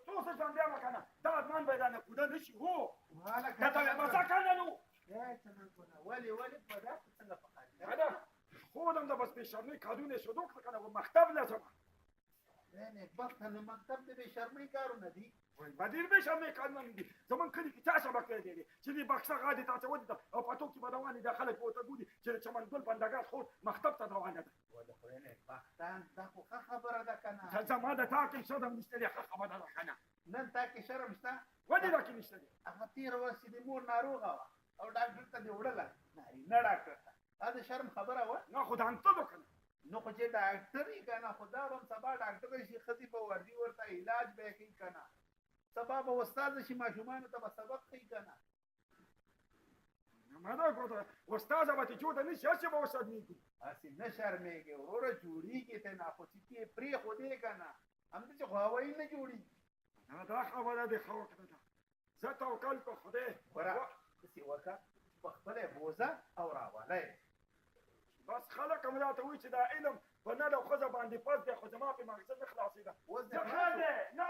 څو څه ژوندی وه که نه دا ارمان به یې رانه پوره نه شي هو که ته مې بسه که نه نو ولې په داسې څنګه په خاطر خودم د بس بې شرمۍ کارونه یې شروع کړه که نه مکتب له ځمه نه بخته نو مکتب د بې شرمۍ کارونه دي به ډېر بې شرمۍ کارونه مې دي زمونږ کلي کې چا سبق ویلی دی چې دې بکسه غاډې ته اچولې ده او پټو کې به روانې ده خلک به ورته ګوري چې د چمنګل بندګان خور مکتب ته روانه ده د خدای نه بختان دا خو ښه خبره ده که نه زما د تا کې شرم نشته دی ښه خبره ده که نه نن تا کې شرم شته ولې دا کې نشته دی هغه تېره ورځ چې د مور ناروغه وه او ډاکټر ته دې وړله نارینه ډاکټر ته دا د شرم خبره وه نه خو د انتلو که نه نو خو چې ډاکټر یې که نه خو دا به هم سبا ډاکټر شي ښځې به ورځي ورته علاج به یې کوي که نه سبا به استاده شي ماشومانو ته به سبق کوي که نه مانا کوته استاده به چې جوړه نه شي هسې به وشرمېږي هسې نه شرمېږي وروره جوړېږي ته نه خو چې ته یې پرېښودې که نه همداسې خو هوایي نه جوړېږي دا خبره دې ښه وکړه ده زه توکل په خدای ګوره داسې وکړه په خپله یې بوځه او راوله یې بس خلک هم راته وایي چې دا علم په نر او ښځه باندې فرض دی خو زما په مغزه نه خلاصېده اوس څه خیر دی نه